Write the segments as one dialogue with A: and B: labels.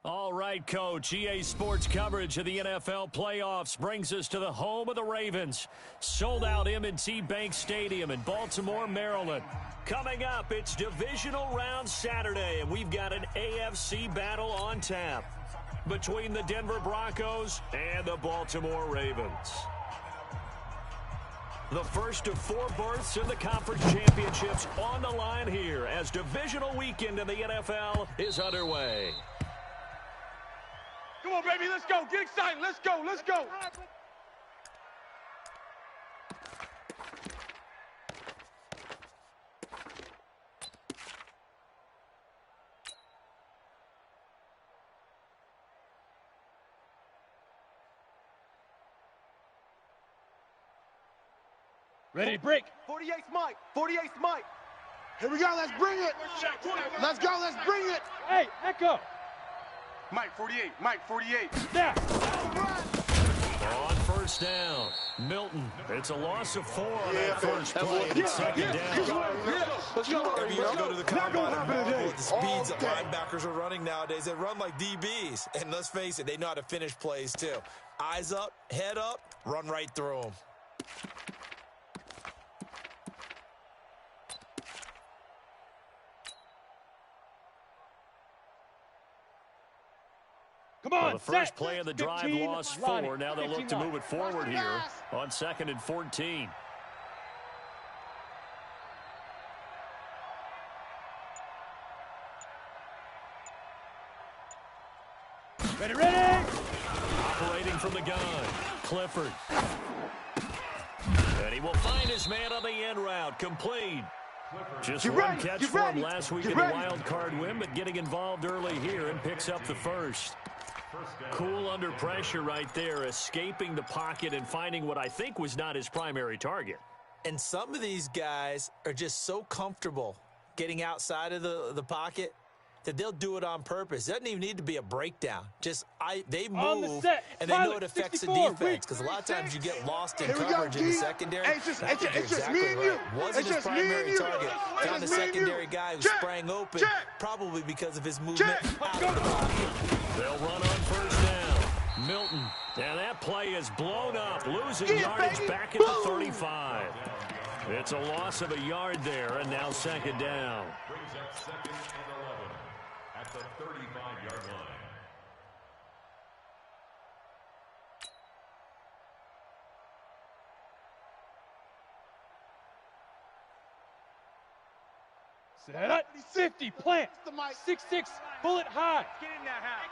A: All right, Coach. EA Sports coverage of the NFL playoffs brings us to the home of the Ravens. Sold-out M&T Bank Stadium in Baltimore, Maryland. Coming up, it's Divisional Round Saturday, and we've got an AFC battle on tap between the Denver Broncos and the Baltimore Ravens. The first of 4 berths in the conference championships on the line here as divisional weekend in the NFL is underway.
B: Come on, baby, let's go. Get excited. Let's go. Let's go.
C: Ready to break.
B: 48's Mike. 48's Mike.
D: Here we go. Let's bring it. Let's go. Let's bring it.
C: Hey, Echo.
B: Mike, 48. Mike, 48.
C: There.
A: On first down, Milton. It's a loss of 4 on that first play. And it's second down.
D: Let's go.
E: Every year you go to the combine and marvel at the speeds that linebackers are running nowadays. They run like DBs. And let's face it, they know how to finish plays too. Eyes up, head up, run right through them.
C: Come on,
A: well, the first play of the drive lost 4. Now they'll look to move it forward here on 2nd and 14.
C: Ready, ready!
A: Operating from the gun, Clifford. And he will find his man on the end route, complete. Just one catch for him last week in the wild card win, but getting involved early here and picks up the first. Cool under pressure right there, escaping the pocket and finding what I think was not his primary target.
E: And some of these guys are just so comfortable getting outside of the pocket that they'll do it on purpose. It doesn't even need to be a breakdown. They move, and they know it affects the defense. Because a lot of times you get lost in coverage in the secondary.
D: It's just me and you.
E: Wasn't his primary target. Found the secondary guy who sprang open, probably because of his movement out of the pocket.
A: They'll run on first down. Milton. And that play is blown up, losing yardage back at the 35. It's a loss of a yard there, and now second down.
F: Brings up 2nd and 11 at the 35-yard line.
C: Set up. 50, plant. 6-6, bullet high.
B: Get in that house.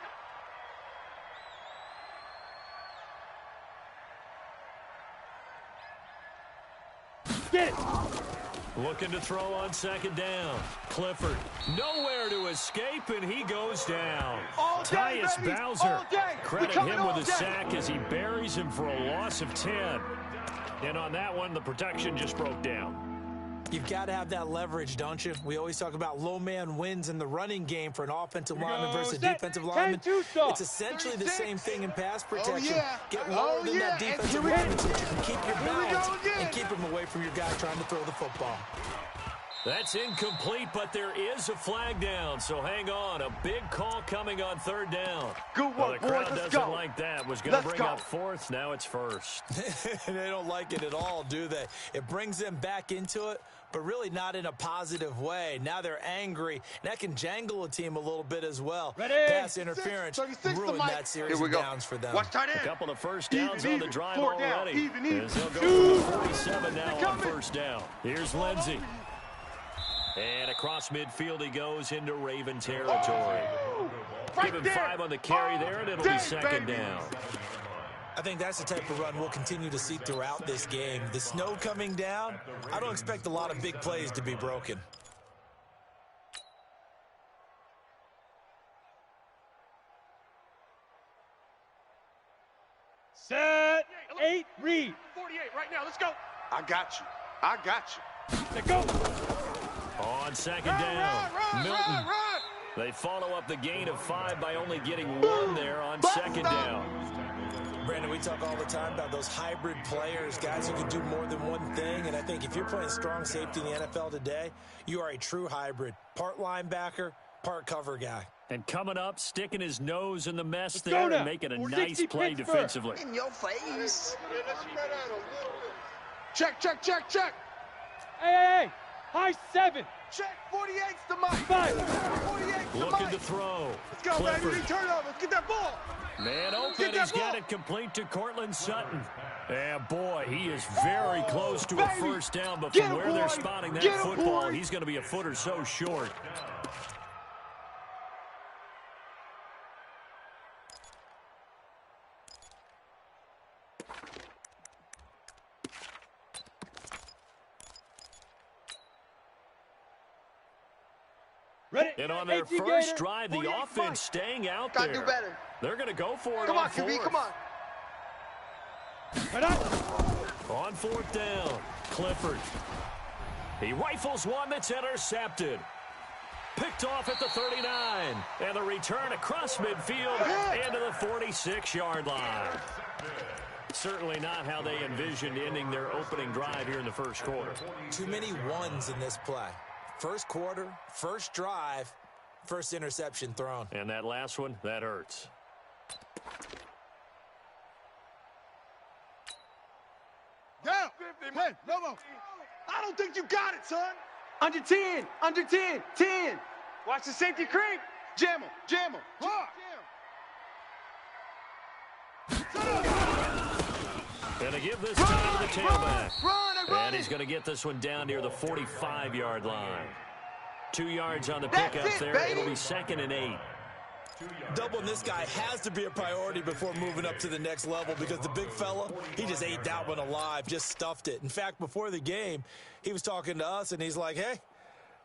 C: Get it.
A: Looking to throw on second down. Clifford, nowhere to escape, and he goes down. Tyus Bowser, credit him with a sack as he buries him for a loss of 10. And on that one, the protection just broke down.
E: You've got to have that leverage, don't you? We always talk about low man wins in the running game for an offensive lineman versus a defensive lineman. It's essentially the same thing in pass protection. Get lower than that defensive lineman so that you can keep your balance and keep him away from your guy trying to throw the football.
A: That's incomplete, but there is a flag down, so hang on. A big call coming on third down.
B: Good work,
A: the crowd
B: boys.
A: doesn't like that. Was going to bring up fourth. Now it's first.
E: They don't like it at all, do they? It brings them back into it, but really not in a positive way. Now they're angry. And that can jangle a team a little bit as well.
C: Ready?
E: Pass interference ruined that series of downs for them.
B: Watch tight end.
A: A couple of first downs on the drive already.
B: Even.
A: As they'll go for 47 now on first down. Here's Lindsey. And across midfield he goes into Raven territory. Give him 5 on the carry there, and it'll be second down.
E: I think that's the type of run we'll continue to see throughout this game. The snow coming down, I don't expect a lot of big plays to be broken.
C: Set, 8, read.
B: 48 right now. Let's go. I got you. I got you.
C: Let's go.
A: On second down, Milton. They follow up the gain of 5 by only getting 1 there on second down.
E: Brandon, we talk all the time about those hybrid players, guys who can do more than one thing, and I think if you're playing strong safety in the NFL today, you are a true hybrid. Part linebacker, part cover guy.
A: And coming up, sticking his nose in the mess
C: Let's
A: there
C: go
A: and making a nice play
C: Pittsburgh.
A: defensively.
D: In your face. Check, check, check, check.
C: Hey. High 7.
D: Check, 48's the mic.
C: 5.
D: 48's the
A: Looking
D: mic.
A: to throw.
D: Let's go,
A: Clifford.
D: baby. Turnover. Let's get that ball.
A: Man open,
D: Get that
A: he's got
D: ball.
A: it complete to Cortland Sutton. And boy, he is very close to a
D: Baby.
A: first down, but
D: Get
A: from
D: him,
A: where they're
D: boy.
A: spotting that
D: Get him,
A: football,
D: boy.
A: he's going to be a foot or so short.
C: Ready?
A: And on their first drive, the offense staying out there.
D: Gotta do better.
A: They're going to go for it
D: Come
A: on
D: on, QB,
A: fourth.
D: come on.
C: Right up.
A: On fourth down, Clifford. He rifles one that's intercepted. Picked off at the 39. And the return across midfield into the 46-yard line. Certainly not how they envisioned ending their opening drive here in the first quarter.
E: Too many ones in this play. First quarter, first drive, first interception thrown.
A: And that last one, that hurts.
D: Down. 10. No more. I don't think you got it, son.
G: Under 10, under 10, 10. Watch the safety creep.
D: Jam him, jam him.
A: And to give this time to the tailback.
D: Run.
A: And he's going to get this one down near the 45-yard line. 2 yards on the pickup
D: it,
A: there.
D: baby.
A: It'll be 2nd and 8.
E: Doubling this guy has to be a priority before moving up to the next level because the big fella, he just ate that one alive, just stuffed it. In fact, before the game, he was talking to us, and he's like, hey,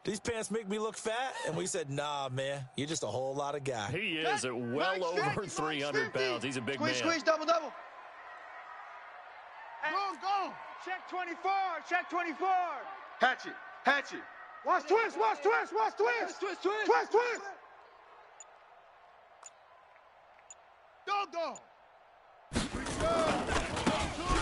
E: these pants make me look fat? And we said, nah, man, you're just a whole lot of guy.
A: He is at well over 300 pounds. He's a big man.
D: Squeeze, double.
G: Go.
D: Check 24, check 24. Hatchet. Watch twist. Go.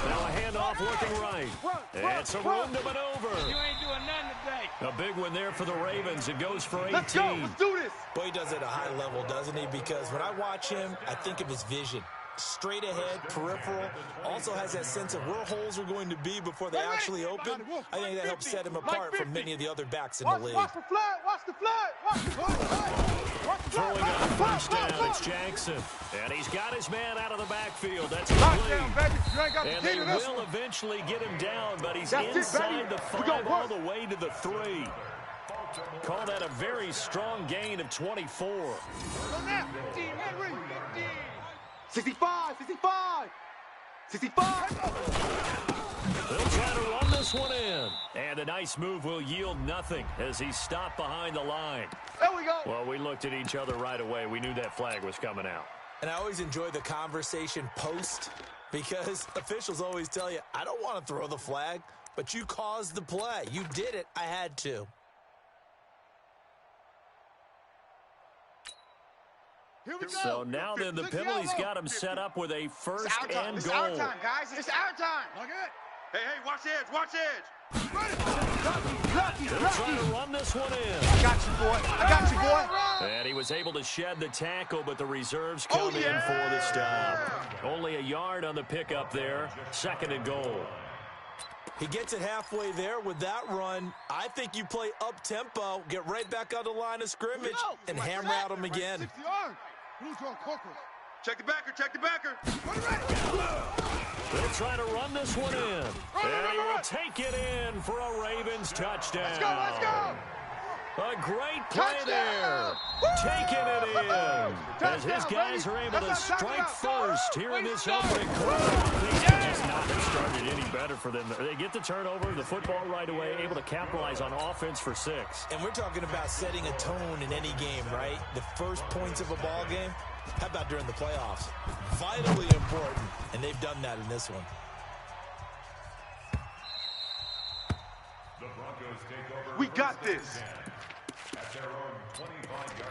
A: Now a handoff looking right. It's a room to maneuver.
C: You ain't doing nothing today.
A: A big one there for the Ravens. It goes for 18.
D: Let's go. Let's do this.
E: Boy, he does it at a high level, doesn't he? Because when I watch him, I think of his vision. Straight ahead, peripheral, also has that sense of where holes are going to be before they actually open. I think that helps set him apart from many of the other backs in the league.
D: Watch the flag.
A: Throwing on first down, it's Jackson. And he's got his man out of the backfield. That's complete. And they will eventually get him down, but he's inside the 5 all the way to the 3. Call that a very strong gain of 24.
G: 65.
A: They'll try to run this one in. And a nice move will yield nothing as he's stopped behind the line.
D: There we go.
A: Well, we looked at each other right away. We knew that flag was coming out.
E: And I always enjoy the conversation post because officials always tell you, I don't want to throw the flag, but you caused the play. You did it. I had to.
D: Here we go.
A: So now then, the penalty's got him set up with a first and
D: It's
A: goal.
D: our time, guys. It's our time. Hey, watch edge.
A: They'll try to run this one in.
D: I got you, boy.
A: And he was able to shed the tackle, but the reserves come in for the stop. Only a yard on the pickup there. 2nd and goal.
E: He gets it halfway there with that run. I think you play up-tempo, get right back on the line of scrimmage, and hammer out him again.
B: Check the backer.
A: They'll try to run this one in. And he will take it in for a Ravens touchdown.
D: Let's go.
A: A great play there. Taking it in. As his guys are able to strike first here in this opening quarter. Things could just not have started any better for them. They get the turnover, the football right away, able to capitalize on offense for 6.
E: And we're talking about setting a tone in any game, right? The first points of a ball game. How about during the playoffs? Vitally important, and they've done that in this one.
F: The Broncos take over.
B: We got this.
F: At their own 25-yard line.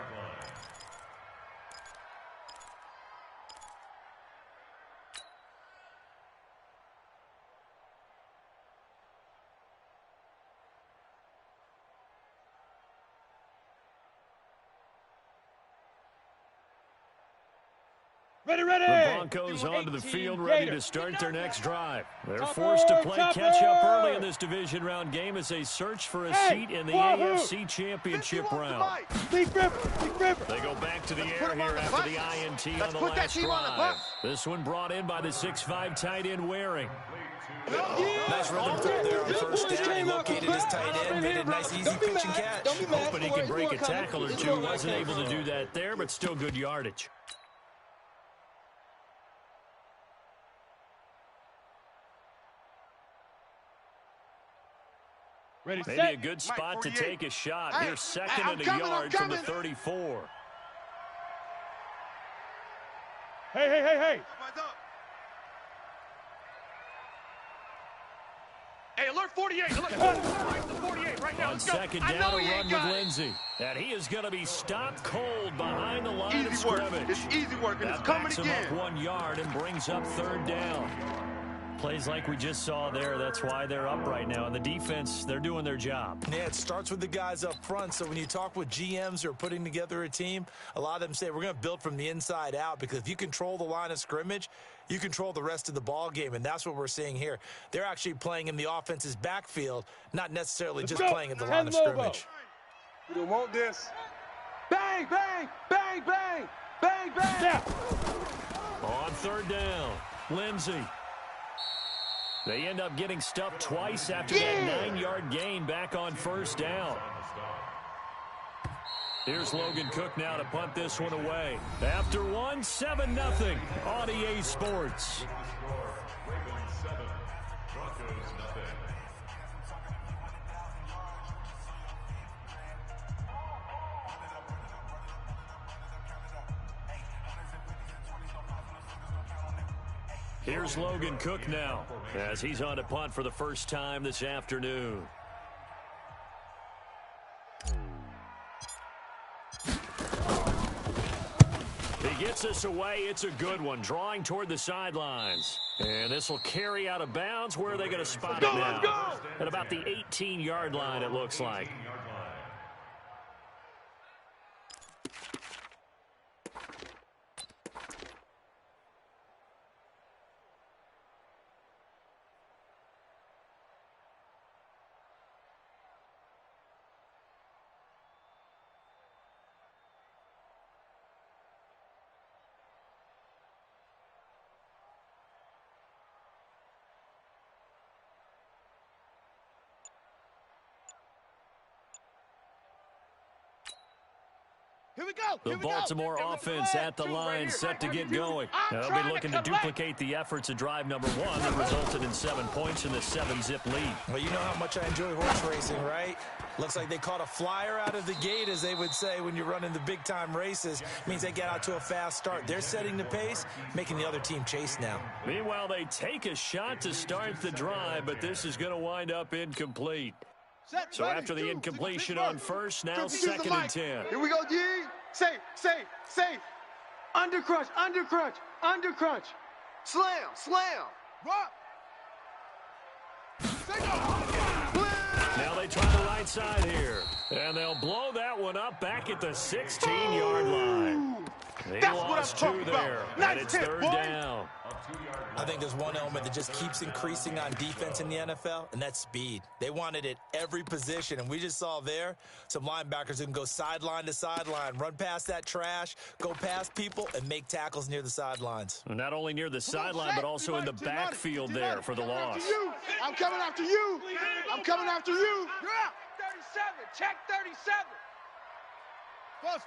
C: Ready.
A: The Broncos onto the field ready to start their next drive. They're forced to play catch-up early in this division round game as they search for a seat in the AFC Championship round.
C: Leaf River.
A: They go back to the air here after the INT on the last drive. This one brought in by the 6'5" tight end Waring.
E: Nice rhythm throw there on first down. He located his tight end, made it a nice, easy pitch and catch.
A: Hoping he could break a tackle or two. Wasn't able to do that there, but still good yardage.
C: Ready,
A: Maybe
C: set.
A: a good spot to take a shot. Here's second and a
B: I'm
A: yard from the
B: coming.
A: 34.
C: Hey.
B: Hey, alert 48. Alert 48 right now.
A: On second down, a run with Lindsey. And he is going to be stopped cold behind the line of scrimmage.
B: It's easy work, and it's
A: That
B: coming
A: backs him
B: again.
A: up 1 yard and brings up third down. Plays like we just saw there. That's why they're up right now. And the defense, they're doing their job.
E: Yeah, it starts with the guys up front. So when you talk with GMs who are putting together a team, a lot of them say we're going to build from the inside out, because if you control the line of scrimmage, you control the rest of the ball game, and that's what we're seeing here. They're actually playing in the offense's backfield, not necessarily just playing at the line of scrimmage.
D: We don't want this.
G: Bang, bang, bang, bang, bang, bang.
C: Now.
A: On third down, Lindsey. They end up getting stuffed twice after that 9-yard gain back on first down. Here's Logan Cook now to punt this one away. After one, 7-0 on EA Sports.
F: Ravens 7, Broncos nothing.
A: Here's Logan Cook now as he's on to punt for the first time this afternoon. He gets this away. It's a good one. Drawing toward the sidelines. And this will carry out of bounds. Where are they going to spot it now? At about the 18-yard line, it looks like.
D: Here we go.
A: The Baltimore offense at the line, set to get going. They'll be looking to duplicate the efforts of drive number 1 that resulted in 7 points in the 7-zip lead.
E: Well, you know how much I enjoy horse racing, right? Looks like they caught a flyer out of the gate, as they would say when you're running the big-time races. It means they get out to a fast start. They're setting the pace, making the other team chase now.
A: Meanwhile, they take a shot to start the drive, but this is going to wind up incomplete. So after the incompletion on first, now 2nd and 10.
B: Here we go, G. Safe.
G: Undercrunch. Slam.
D: Rock.
A: Now they try the right side here. And they'll blow that one up back at the 16-yard line. They
B: That's what
A: lost
B: I'm
A: 2
B: talking about.
A: there.
B: Nice
A: And it's
B: hit,
A: third
B: boy.
A: down.
E: I think there's one element that just keeps increasing on defense in the NFL, and that's speed. They want it at every position, and we just saw there some linebackers who can go sideline to sideline, run past that trash, go past people, and make tackles near the sidelines.
A: Not only near the sideline, but also in the backfield there for the loss.
D: I'm coming after you. I'm coming after you.
G: 37. Check 37.
D: Fuzz.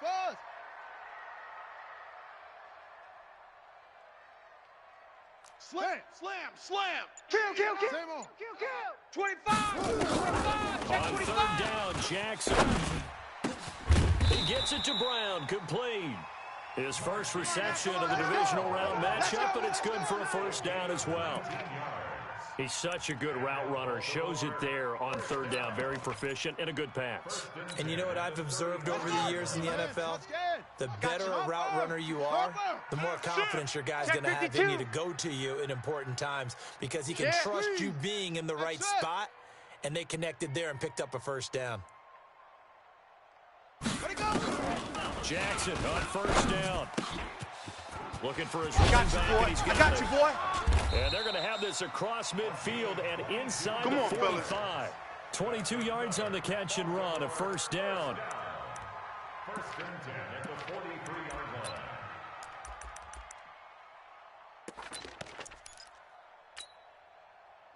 D: Slam.
G: Kill.
D: Same on.
G: 25. Check
A: On
G: 25.
A: third down, Jackson. He gets it to Brown, complete. His first reception of the divisional round matchup, but it's good for a first down as well. He's such a good route runner. Shows it there on third down. Very proficient and a good pass.
E: And you know what I've observed over the years in the NFL? The better a route runner you are, the more confidence your guy's going to have in you to go to you in important times, because he can trust you being in the right spot, and they connected there and picked up a first down.
A: Jackson on first down. Looking for his
B: I
A: running
B: got you,
A: back,
B: boy.
A: and he's got
B: I got
A: it.
B: you, boy.
A: And they're going to have this across midfield and inside
B: Come
A: the
B: on,
A: 45.
B: fellas.
A: 22 yards on the catch and run, a first down.
F: First and 10 at the 43-yard line.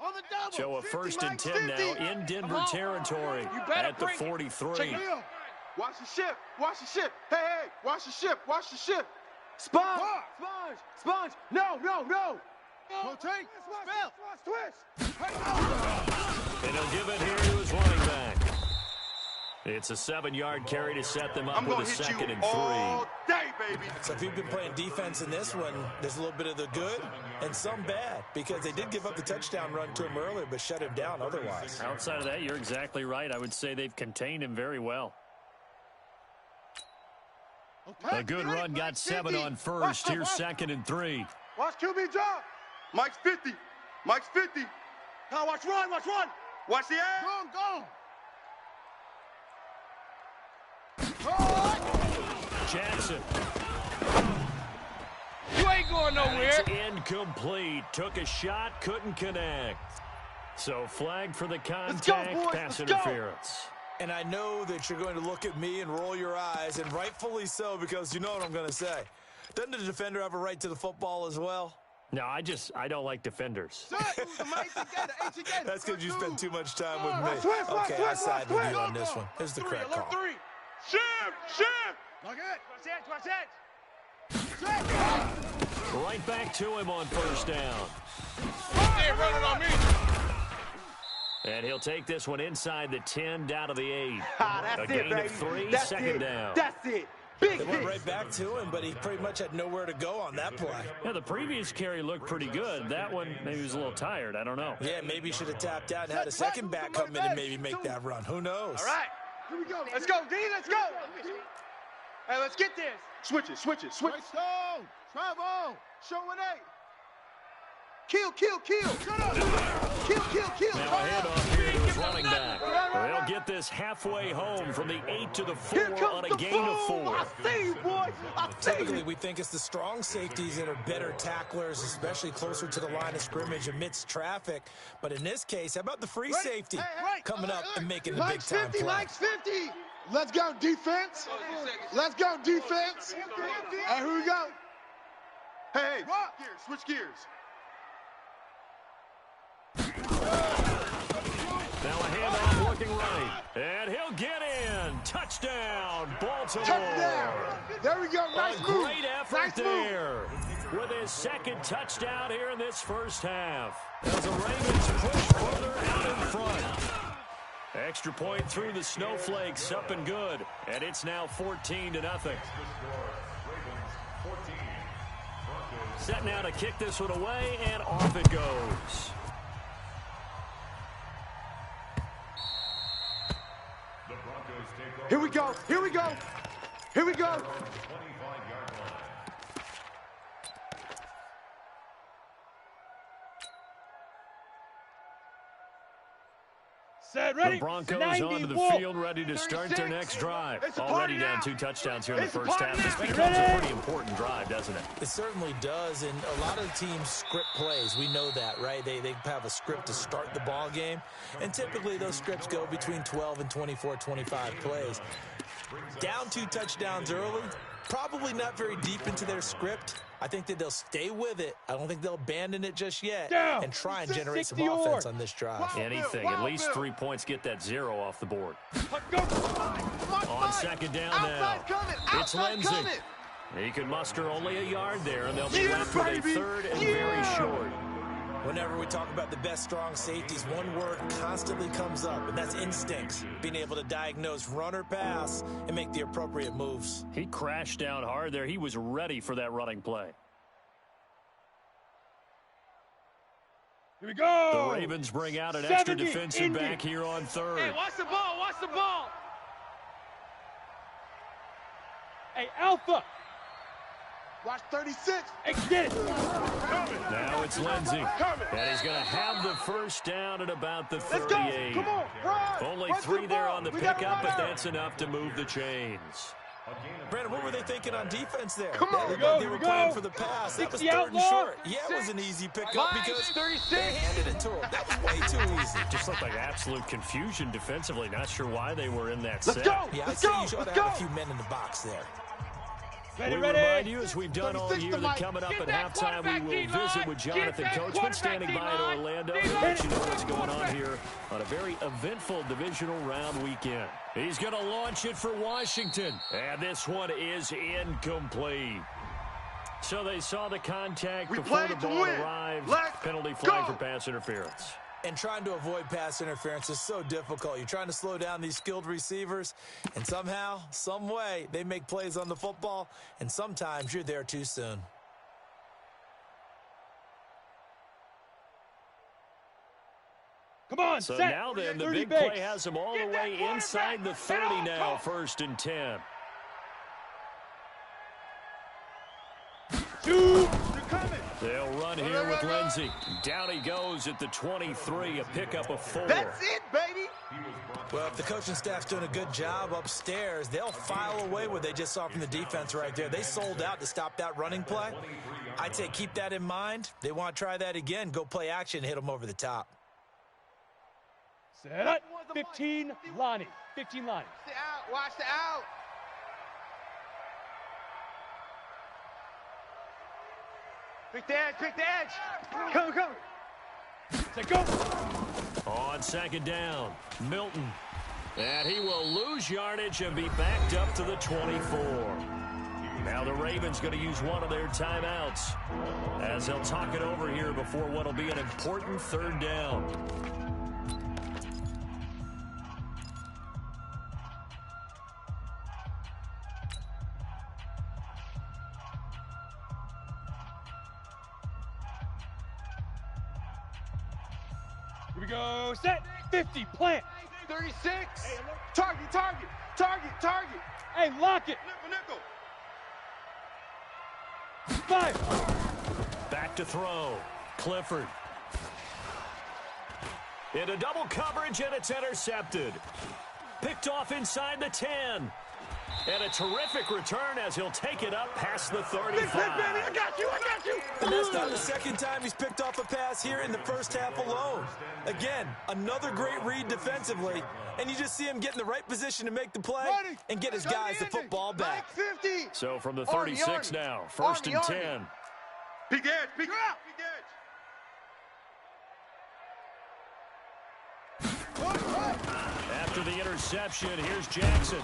D: On the double.
A: So a
D: 50,
A: first and
D: Mike,
A: 10
D: 50.
A: now in Denver territory
G: better
A: at the
G: bring it.
A: 43.
G: Check it out.
B: Watch the ship. Watch the ship. Hey, hey, watch the ship. Watch the ship.
G: Sponge!
D: Fuck.
G: Sponge! Sponge! No, no, no!
D: Rotate. Spell. Twist.
A: And he'll give it here to his running back. It's a 7-yard carry to set them up
B: I'm
A: with
B: going
A: a
B: to hit
A: second
B: you
A: and
B: all
A: 3.
B: day, baby.
E: So if you've been playing defense in this one, there's a little bit of the good and some bad, because they did give up the touchdown run to him earlier, but shut him down otherwise.
A: Outside of that, you're exactly right. I would say they've contained him very well. A good run got 7 on first. Here's second and 3.
D: Watch QB drop.
B: Mike's 50. Mike's 50.
G: Now watch run, watch run!
B: Watch the air.
D: Go.
A: Jackson.
G: You ain't going nowhere!
A: It's incomplete. Took a shot, couldn't connect. So flag for the contact,
G: boys,
A: pass
G: let's go.
A: interference.
E: And I know that you're going to look at me and roll your eyes, and rightfully so, because you know what I'm going to say. Doesn't the defender have a right to the football as well?
A: No, I don't like defenders.
E: That's because you spend too much time with me.
D: Twist,
E: Okay, I side with you on this one. Here's the correct call.
B: Ship.
D: Look
G: Watch that!
A: Right back to him on first down.
B: They running on me.
A: And he'll take this one inside the 10, down to the 8.
G: That's
A: A
G: it,
A: gain
G: baby.
A: of 3,
G: That's
A: second
G: it.
A: down.
G: That's it. Big
E: They went
G: hit.
E: right back to him, but he pretty much had nowhere to go on that play.
A: Yeah, the previous carry looked pretty good. That one, maybe he was a little tired. I don't know.
E: Yeah, maybe he should have tapped out and had a second back come in and maybe make that run. Who knows?
G: All right.
D: Here we go.
G: Let's go, D. Let's go. Hey, let's get this.
B: Switch it.
D: Great stone. Travel.
B: Showing 8.
G: Kill.
A: Now a handoff here to his running back. They'll get this halfway home from the 8 to the 4 on a gain of 4.
G: I see you, boy. I see
E: Typically,
G: you.
E: we think it's the strong safeties that are better tacklers, especially closer to the line of scrimmage amidst traffic. But in this case, how about the free safety coming up and making the
D: Mike's
E: big-time
D: 50.
E: play?
D: Mike's 50. Let's go, defense. Let's go, defense. And here we go.
B: Hey. Switch gears.
A: Now a handoff looking right. And he'll get in. Touchdown, Baltimore.
D: Touchdown. There we go. Nice
A: A
D: move.
A: great effort
D: Nice move.
A: there. With his second touchdown here in this first half. As the Ravens push further out in front. Extra point through the snowflakes, up and good. And it's now 14-0. Set now to kick this one away, and off it goes.
F: The Broncos take over.
G: Here we go. Here we go. Here we go.
F: 25-yard line.
C: Set,
A: The
C: ready.
A: Broncos
C: 90
A: onto the
C: full.
A: field, ready to start their next drive.
G: It's a
A: Already
G: party
A: down
G: now.
A: 2 touchdowns here in the
G: It's a
A: first
G: party
A: half. This
G: now.
A: becomes a
C: Ready?
A: pretty important drive, doesn't it?
E: It certainly does, and a lot of teams script plays. We know that, right? They have a script to start the ball game, and typically those scripts go between 12 and 24, 25 plays. Down 2 touchdowns early, probably not very deep into their script. I think that they'll stay with it. I don't think they'll abandon it just yet
C: Down.
E: and try and generate some
C: 60
E: offense on this drive.
A: Anything, at least 3 points, get that 0 off the board. On second down now, it's Lindsey. He can muster only a yard there, and they'll be left with a third and very short.
E: Whenever we talk about the best strong safeties, one word constantly comes up, and that's instincts. Being able to diagnose run or pass and make the appropriate moves.
A: He crashed down hard there. He was ready for that running play.
C: Here we go.
A: The Ravens bring out an extra
C: 70,
A: defensive
C: Indy.
A: back here on third.
G: Hey, watch the ball. Watch the ball.
C: Hey, Alpha.
D: Watch 36.
C: Hey, get it.
A: Now it's Lindsey. And he's going to have the first down at about the
G: Let's go.
A: 38.
G: Come on. Run.
A: Only
G: Run to
A: 3 there
G: ball.
A: on the
G: We gotta
A: pickup,
G: run
A: but
G: out.
A: that's enough to move the chains.
E: Brandon, what were they thinking on defense there?
B: Come on,
E: they were playing for the pass. That was 3rd and short. Yeah, it was an easy pickup because they handed it to him. That was way too easy.
A: Just looked like absolute confusion defensively. Not sure why they were in that
B: Let's
A: set.
B: go.
E: Yeah, I'd
B: Let's
E: say
B: go.
E: you should
B: Let's
E: have
B: go.
E: a few men in the box there.
A: We remind you, as we've done all year, that coming up at halftime, we will visit with Jonathan Coachman standing by in Orlando to let you know what's going on here on a very eventful divisional round weekend. He's going to launch it for Washington, and this one is incomplete. So they saw the contact before the ball arrived. Penalty flag for pass interference.
E: And trying to avoid pass interference is so difficult. You're trying to slow down these skilled receivers, and somehow, some way, they make plays on the football, and sometimes you're there too soon.
C: Come on,
A: so
C: set.
A: now then, the
C: 30
A: big
C: bigs.
A: play has them all the way inside the 30 now, 1st and 10.
C: Two.
A: They'll run here with Lindsey. Down he goes at the 23, a pickup of 4.
B: That's it, baby.
E: Well, if the coaching staff's doing a good job upstairs, they'll file away what they just saw from the defense right there. They sold out to stop that running play. I'd say keep that in mind. They want to try that again. Go play action, hit them over the top.
C: Set. 15, Lonnie. 15, Lonnie.
B: Stay out. Watch the out. Pick the edge. Pick the edge. Come, come.
C: Set, go.
A: On 2nd down, Milton. And he will lose yardage and be backed up to the 24. Now the Ravens going to use one of their timeouts as they'll talk it over here before what will be an important 3rd down.
C: Here we go. Set. 50. Plant.
B: 36. Target, target, target, target.
C: Hey, lock it.
B: Nickel.
C: 5.
A: Back to throw. Clifford. Into double coverage, and it's intercepted. Picked off inside the 10. And a terrific return as he'll take it up past the 35.
B: I got you.
E: And that's not the 2nd time he's picked off a pass here in the 1st half alone. Again, another great read defensively, and you just see him get in the right position to make the play and get his guys the football back.
B: 50.
A: So from the 36 now, 1st and 10.
B: Big edge, big out.
A: After the interception, here's Jackson.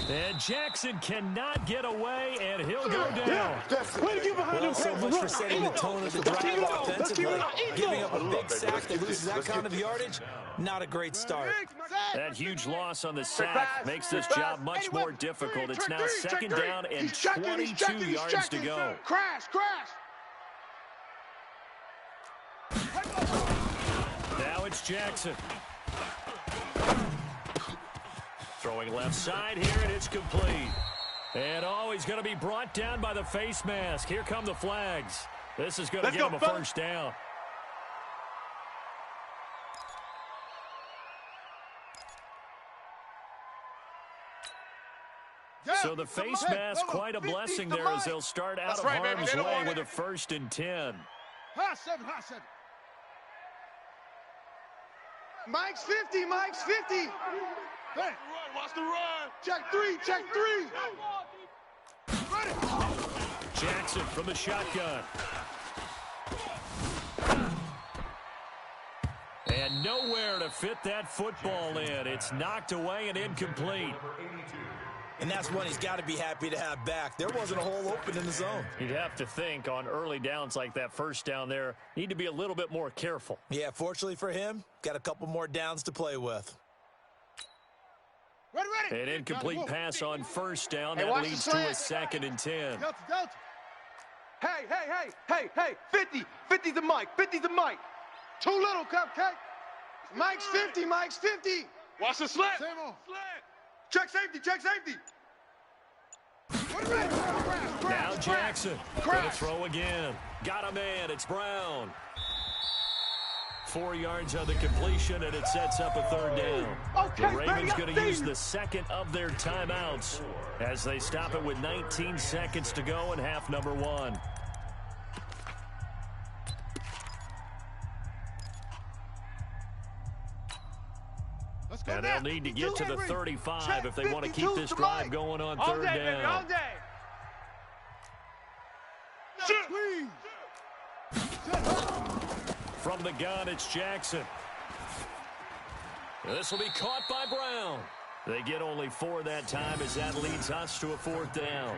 A: And Jackson cannot get away, and he'll go down.
E: Well, so much for setting the tone of the drive offensively. Giving up a big sack that loses that kind of yardage, not a great start.
A: That huge loss on the sack makes this job much more difficult. It's now 2nd down and 22 yards to go.
B: Crash.
A: Now it's Jackson. Throwing left side here, and it's complete. And he's going to be brought down by the face mask. Here come the flags. This is going to give him a 1st down. So the face mask, quite a blessing there as they'll start out of harm's way with a 1st and 10.
D: Hot 7.
B: Mike's 50.
D: Hey.
B: Watch the run.
D: Check 3.
A: Jackson from the shotgun. And nowhere to fit that football in. It's knocked away and incomplete.
E: And that's one he's got to be happy to have back. There wasn't a hole open in the zone.
A: You'd have to think on early downs like that 1st down there, need to be a little bit more careful.
E: Yeah, fortunately for him, got a couple more downs to play with.
D: Ready.
A: An incomplete pass on 1st down. That leads to a 2nd and 10.
D: Delta.
B: Hey. 50. 50's the Mike.
D: Too little, Cupcake. Mike's 50.
B: Watch the slant.
D: Same on.
B: Check safety.
A: Now Jackson. Gonna throw again. Got a man. It's Brown. 4 yards on the completion, and it sets up a third down. The Ravens going to use the second of their timeouts as they stop it with 19 seconds to go in half number 1. And they'll need to get to the 35 if they want to keep this drive going on third down. From the gun, it's Jackson. This will be caught by Brown. They get only 4 that time as that leads us to a 4th down.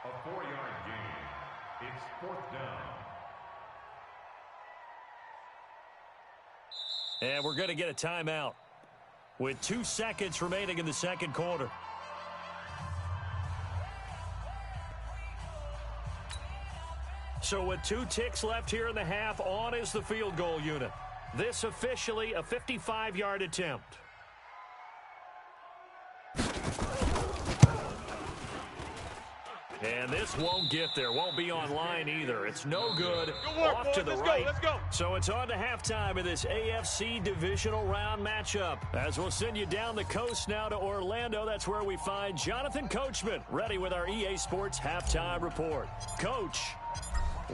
F: A 4-yard gain. It's 4th down.
A: And we're going to get a timeout with 2 seconds remaining in the second quarter. So with 2 ticks left here in the half, on is the field goal unit. This officially a 55-yard attempt. And this won't get there. Won't be online either. It's no good. Off to the right.
C: Let's go.
A: So it's on to halftime of this AFC divisional round matchup. As we'll send you down the coast now to Orlando. That's where we find Jonathan Coachman ready with our EA Sports halftime report. Coach,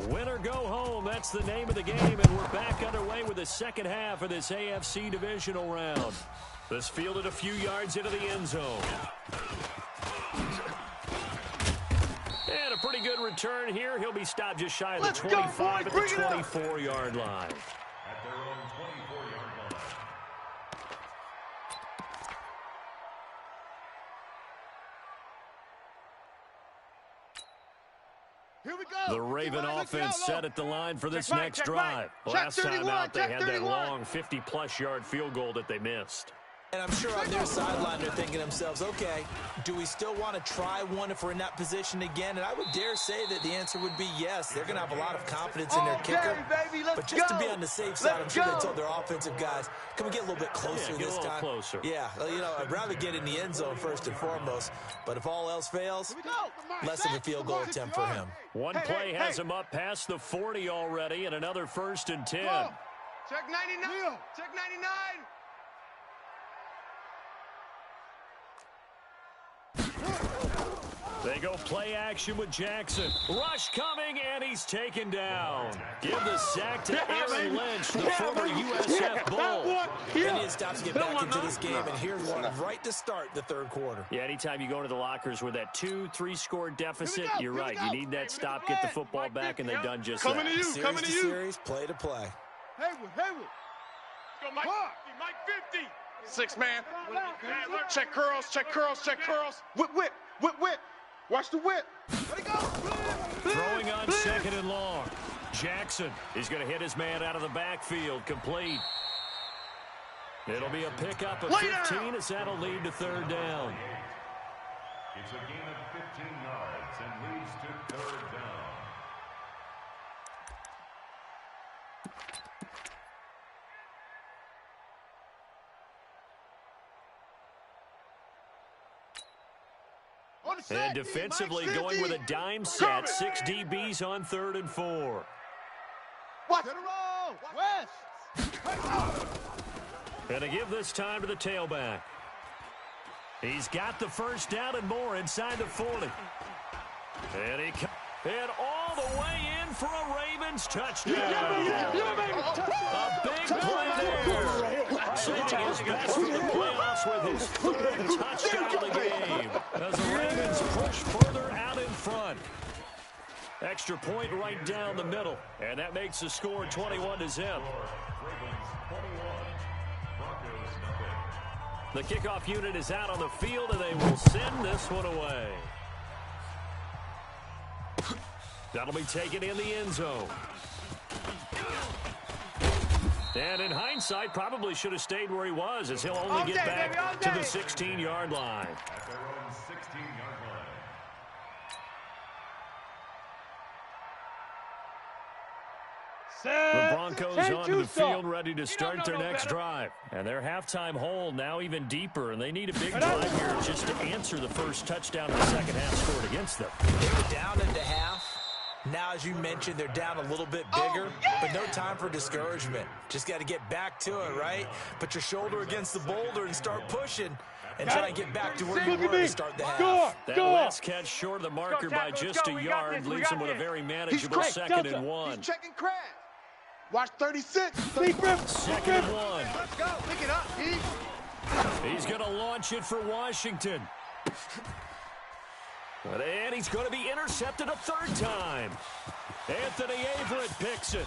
A: win or go home. That's the name of the game. And we're back underway with the second half of this AFC divisional round. This fielded a few yards into the end zone. And a pretty good return here. He'll be stopped just shy of the 25 at the 24-yard line.
F: At their own 24-yard line.
D: Here we go.
A: The Raven offense set at the line for this next drive. Last time out, they had that long 50-plus yard field goal that they missed.
E: And I'm sure on their sideline they're thinking to themselves, okay, do we still want to try one if we're in that position again? And I would dare say that the answer would be yes. They're going to have a lot of confidence in their kicker. But just to be on the safe side, I'm sure they told their offensive guys, can we get a little bit closer this time?
A: Closer.
E: Yeah, you know, I'd rather get in the end zone first and foremost. But if all else fails, less of a field goal attempt for him.
A: One play has him up past the 40 already, and another 1st and 10.
G: Check 99. Check 99.
A: They go play action with Jackson. Rush coming, and he's taken down. Give the sack to Aaron Lynch, the former USF Bull.
E: They need to stop to get back into this game, and here's one right to start the third quarter.
A: Yeah, anytime you go into the lockers with that 2-3 score deficit, you're right. You need that stop, get the football back, and they've done just that.
E: Series to series, play to play.
D: Haywood.
C: Go, Mike. Mike 50.
B: 6 man. Check curls. Whip. Watch the whip.
D: Let it go.
A: Throwing on 2nd and long. Jackson is going to hit his man out of the backfield. Complete. It'll be a pickup of 15 as that'll lead to 3rd down.
F: It's a gain of 15 yards and leads to 3rd down.
A: And defensively going with a dime set. 6 DBs on 3rd and 4.
D: What? West.
A: And to give this time to the tailback. He's got the 1st down and more inside the 40. And all the way in for a Ravens touchdown. A big play there. Saving his best for the playoffs with his 3rd touchdown of the game. As the Ravens push further out in front. Extra point right down the middle. And that makes the score 21-0. The kickoff unit is out on the field, and they will send this one away. That'll be taken in the end zone. And in hindsight, probably should have stayed where he was, as he'll only get back to the 16-yard line.
F: At their own 16-yard line.
A: The Broncos onto the field, ready to start their next drive. And their halftime hole now even deeper, and they need a big drive here just to answer the first touchdown of the second half scored against them.
E: They were down into half. Now, as you mentioned, they're down a little bit bigger, but no time for discouragement. Just got to get back to it, right? Put your shoulder against the boulder and start pushing and try and get back to where you were to start the half.
A: That last catch short of the marker by just a yard leaves him with a very manageable 2nd and 1.
B: He's checking crab.
D: Watch 36.
A: 2nd and 1.
B: Let's go. Pick it up,
A: He's going to launch it for Washington. And he's going to be intercepted a 3rd time. Anthony Averett picks it.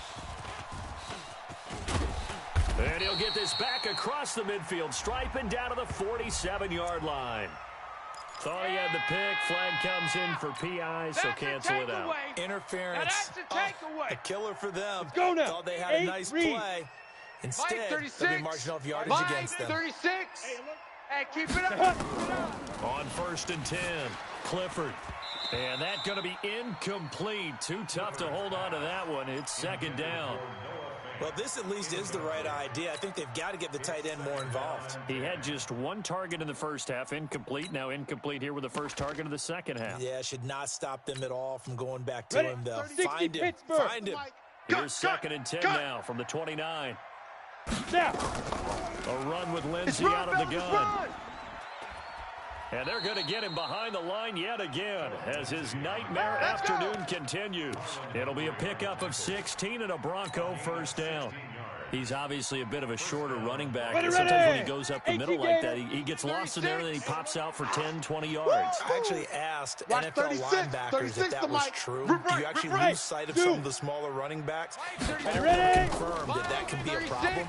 A: And he'll get this back across the midfield stripe and down to the 47-yard line. Thought he had the pick. Flag comes in for PI, so cancel it out.
E: Interference. A killer for them.
C: Go now.
E: Thought they had a nice play. Instead, they'll be marching off yardage against them.
G: 36. Hey, keep it up.
A: On 1st and 10, Clifford. And that's going to be incomplete. Too tough to hold on to that one. It's 2nd down.
E: Well, this at least is the right idea. I think they've got to get the tight end more involved.
A: He had just 1 target in the first half, incomplete. Now incomplete here with the first target of the second half.
E: Yeah, should not stop them at all from going back to him, though. Find him.
C: Pittsburgh.
E: Find him.
A: Here's 2nd and 10 now from the 29.
C: Now.
A: A run with Lindsey out of the gun. And they're going to get him behind the line yet again as his nightmare afternoon continues. It'll be a pickup of 16 and a Bronco 1st down. He's obviously a bit of a shorter running back. And sometimes when he goes up the middle like that, he gets lost in there and then he pops out for 10, 20 yards.
E: I actually asked NFL linebackers if that was true. Do you actually lose sight of some of the smaller running backs? I never confirmed that can be a problem.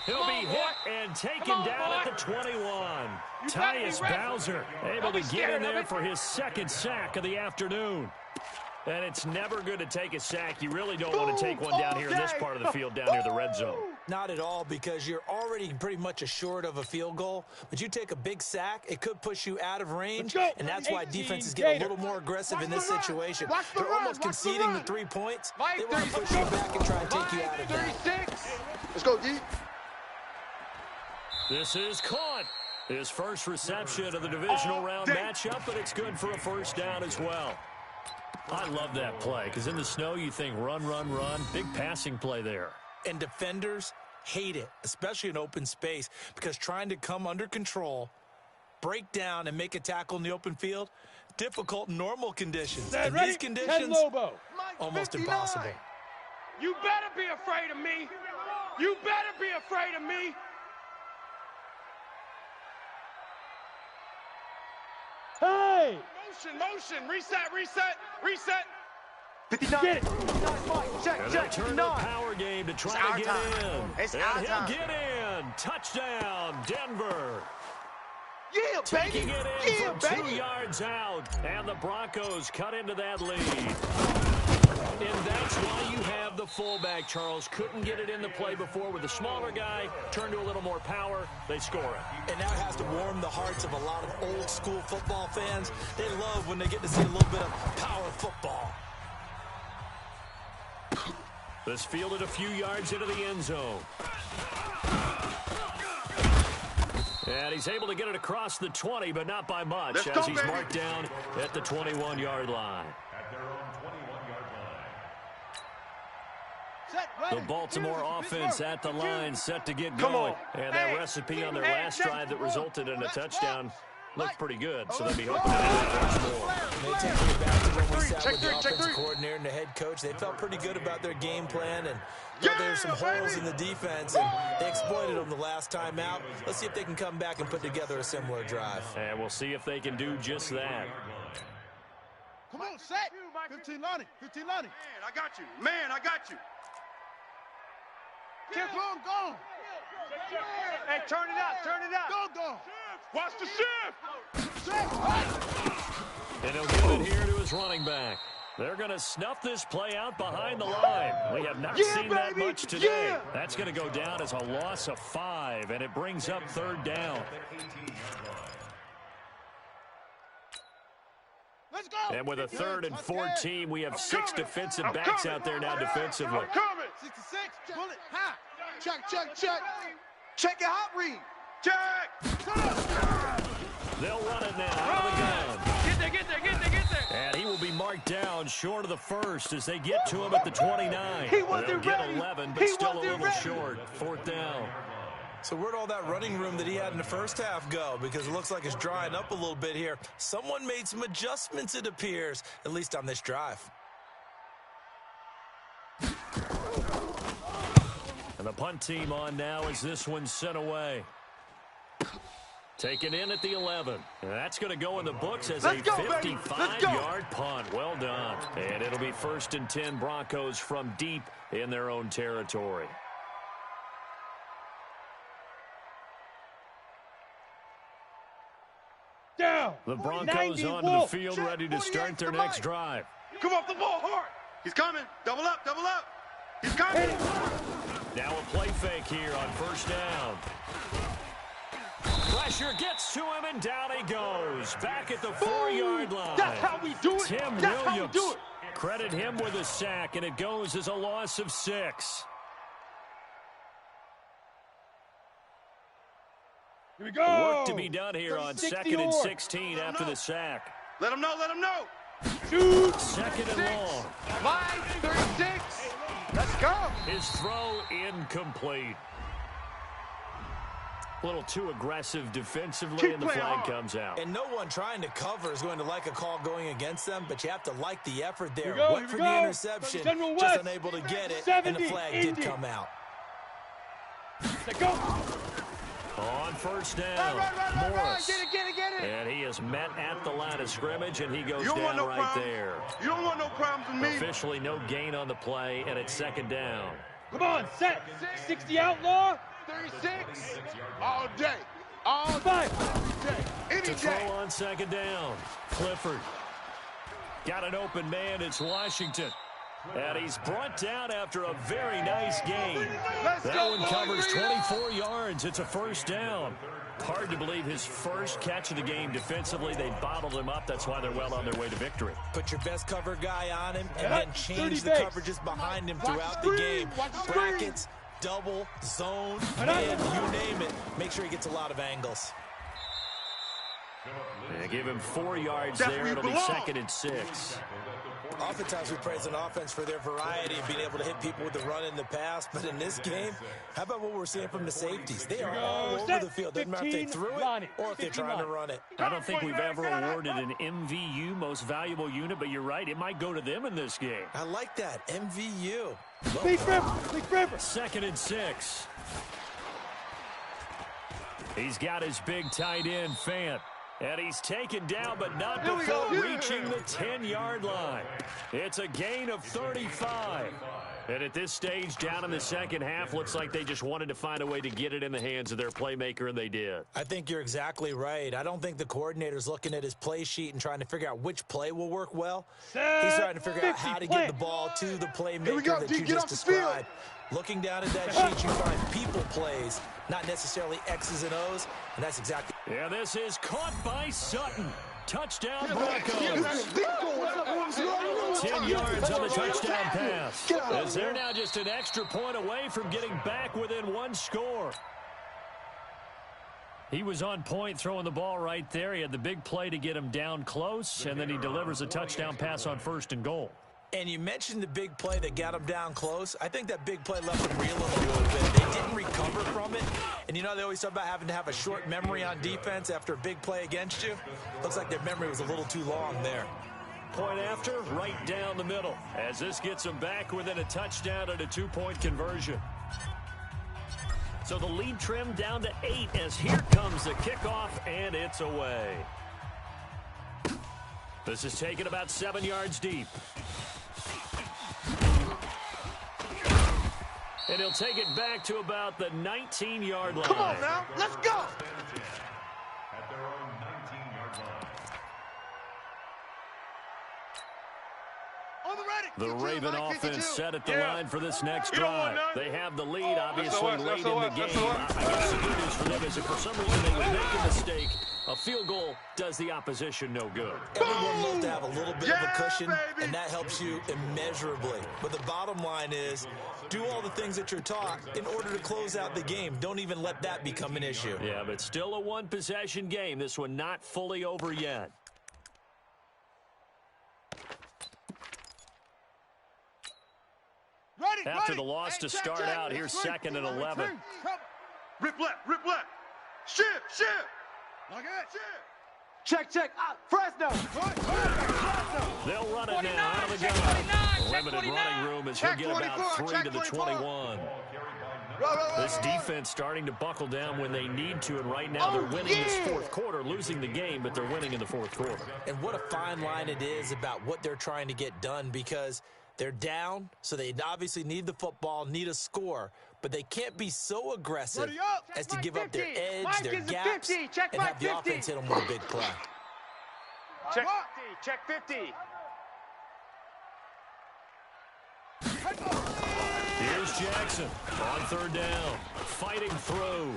A: He'll be hit and taken down at the 21. Tyus Bowser able to get in there for his 2nd sack of the afternoon. And it's never good to take a sack. You really don't want to take one down here in this part of the field, down near the red zone.
E: Not at all, because you're already pretty much assured of a field goal. But you take a big sack, it could push you out of range, and that's why defenses get a little more aggressive in this situation. They're almost conceding the 3 points. They want to push you back and try and take you out of that.
B: Let's go, D.
A: This is caught. His first reception of the divisional round matchup, but it's good for a 1st down as well. I love that play because in the snow you think run, run, run. Big passing play there.
E: And defenders hate it, especially in open space, because trying to come under control, break down, and make a tackle in the open field, difficult in normal conditions. In these conditions, almost impossible.
C: You better be afraid of me. You better be afraid of me. Hey! Motion, reset.
G: 59.
C: Get it.
A: Check. Turn the power game to try to get in.
G: It's
A: and
G: our
A: he'll
G: time.
A: get in. Touchdown, Denver.
G: Yeah,
A: Taking
G: baby.
A: it in from 2 yards out. And the Broncos cut into that lead. And that's why you have the fullback, Charles. Couldn't get it in the play before with the smaller guy. Turned to a little more power. They score it.
E: And now it has to warm the hearts of a lot of old-school football fans. They love when they get to see a little bit of power football.
A: This fielded a few yards into the end zone. And he's able to get it across the 20, but not by much, as he's marked down at the 21-yard line. The Baltimore offense at the line, set to get going. And that recipe on their last drive that resulted in a touchdown looked pretty good, so they'll be hoping to have more.
E: They take it back to when we sat with the offensive coordinator and the head coach. They felt pretty good about their game plan, and there's some holes in the defense, and they exploited them the last time out. Let's see if they can come back and put together a similar drive.
A: And we'll see if they can do just that.
D: Come on, set. 15 Lonnie.
B: Man, I got you.
D: Keep going.
G: Hey, turn it out.
D: Go.
B: Watch the shift.
A: And he'll give it here to his running back. They're going to snuff this play out behind the line. We have not seen that much today. That's going to go down as a loss of 5, and it brings up 3rd down.
D: Let's go.
A: And with a 3rd and 14, we have 6 defensive backs out there now defensively.
D: 66, bullet, high. Check.
G: Check your hot read.
B: Check.
A: They'll run it now out of the gun.
C: Get there.
A: And he will be marked down short of the first as they get to him at the 29.
G: He wasn't
A: They'll get
G: ready.
A: 11, but
G: He
A: still a
G: wasn't
A: little
G: ready.
A: short. Fourth down.
E: So where'd all that running room that he had in the first half go? Because it looks like it's drying up a little bit here. Someone made some adjustments, it appears, at least on this drive.
A: And the punt team on now as this one's sent away. Taken in at the 11. And that's going to go in the books as a 55-yard punt. Well done. And it'll be 1st and 10 Broncos from deep in their own territory.
C: Down.
A: The Broncos onto the field ready to start their next drive.
B: Come off the ball hard. He's coming. Double up, double up. He's coming.
A: Now a play fake here on first down. Pressure gets to him, and down he goes. Back at the 4-yard line.
C: That's how we do it.
A: Tim
C: That's how we
A: Williams.
C: do it.
A: Credit him with a sack, and it goes as a loss of 6.
C: Here we go.
A: Work to be done here on 2nd and 16 after the sack.
B: Let him know, let him know.
C: Shoot.
A: 2nd and long.
D: Line 36. Let's go.
A: His throw incomplete. A little too aggressive defensively, and the flag comes out.
E: And no one trying to cover is going to like a call going against them, but you have to like the effort there.
C: Go,
E: Went for the interception,
C: General
E: just
C: West.
E: unable to get it,
C: 70,
E: and the flag did come out.
C: Let's go.
A: On first down, Morris.
G: Get it.
A: And he is met at the line of scrimmage, and he goes
B: You don't want
A: down
B: no
A: right
B: problems.
A: there.
B: You don't want no problems with me.
A: Officially no gain on the play, and it's 2nd down.
C: Come on, set. 60 outlaw.
D: 36. All day. All
C: 5.
D: day. Any
A: To
D: day.
A: throw on 2nd down, Clifford. Got an open man, it's Washington. And he's brought down after a very nice gain. That one covers 24 yards. It's a first down. Hard to believe his first catch of the game defensively. They bottled him up. That's why they're well on their way to victory.
E: Put your best cover guy on him, and
C: Yeah,
E: then change
C: 30
E: the
C: base.
E: coverages behind him
D: Watch
E: throughout
D: the
E: the
D: screen.
E: game.
D: Watch the screen.
E: Brackets, double, zone,
C: And
E: man, you name it. Make sure he gets a lot of angles.
A: They give him 4 yards
B: That's
A: there.
B: where you
A: It'll be
B: belong.
A: 2nd and 6.
E: Oftentimes we praise an offense for their variety and being able to hit people with the run in the pass, but in this game, how about what we're seeing from the safeties? They are all over the field. Doesn't matter if they threw it or if they're trying to run it.
A: I don't think we've ever awarded an MVU, most valuable unit, but you're right. It might go to them in this game.
E: I like that. MVU.
C: Big River.
A: 2nd and 6. He's got his big tight end, Fant. And he's taken down, but not before reaching the 10-yard line. It's a gain of 35. And at this stage, down in the second half, looks like they just wanted to find a way to get it in the hands of their playmaker, and they did.
E: I think you're exactly right. I don't think the coordinator's looking at his play sheet and trying to figure out which play will work well. He's trying to figure out how to get the ball to the playmaker that you just described. Looking down at that sheet, you find people plays, not necessarily X's and O's, and that's exactly.
A: Yeah, this is caught by Sutton. Touchdown, Broncos. 10 yards on the touchdown pass. As they're now just an extra point away from getting back within 1 score. He was on point throwing the ball right there. He had the big play to get him down close, and then he delivers a touchdown pass on 1st and goal.
E: And you mentioned the big play that got him down close. I think that big play left him reeling a little bit. They didn't recover from it. And you know they always talk about having to have a short memory on defense after a big play against you. Looks like their memory was a little too long there.
A: Point after, right down the middle. As this gets them back within a touchdown and a 2-point conversion. So the lead trimmed down to 8 as here comes the kickoff, and it's away. This is taken about 7 yards deep. And he'll take it back to about the 19-yard line.
B: Come on now, let's go.
F: At their own 19-yard line.
B: On the ready.
A: The Raven offense set at the line for this next
B: You don't want
A: drive.
B: none.
A: They have the lead, obviously,
B: That's
A: late
B: the
A: in the
B: West.
A: game. I guess the good news for them is if for some reason they would make a mistake, a field goal does the opposition no good.
E: Everyone loves to have a little bit of a cushion,
B: baby.
E: and that helps you immeasurably. But the bottom line is, do all the things that you're taught in order to close out the game. Don't even let that become an issue.
A: Yeah, but still a one-possession game. This one not fully over yet. After the loss to start out, here's 2nd and 11.
B: Rip left, rip left. Shift, shift. Like that, shift.
G: Check. Fresno.
A: They'll run it now out of the gun. Limited running room as he'll get about 3 to the 21. This defense starting to buckle down when they need to, and right now they're winning this fourth quarter, losing the game, but they're winning in the fourth quarter.
E: And what a fine line it is about what they're trying to get done, because they're down, so they obviously need the football, need a score, but they can't be so aggressive as to give up their edge, their gaps, and have the offense hit them with a big play.
G: Check 50. Check 50.
A: Here's Jackson on 3rd down, fighting through.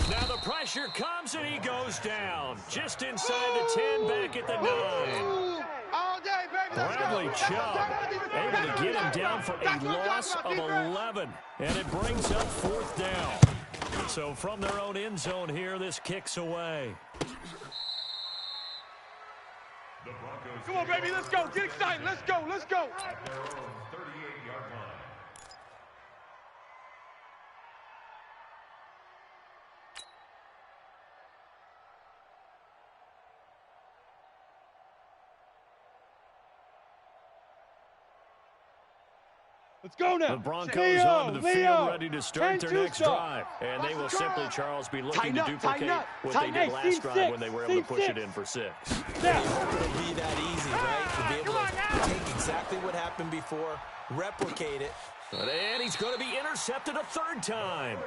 A: Now the pressure comes and he goes down. Just inside the 10, back at the 9.
D: All day, baby.
A: Bradley Chubb able to get him down for a loss of 11. And it brings up 4th down. So from their own end zone here, this kicks away.
C: Come on, baby, let's go. Get excited. Let's go.
F: At their own 38-yard line.
C: Let's go now.
A: The Broncos onto the field, ready to start their next drive. And they will simply, Charles, be looking to duplicate what they did last drive when they were able to push it in for 6.
E: Yeah, it'll be that easy, right? To be able to take exactly what happened before, replicate it.
A: And he's going to be intercepted a 3rd time.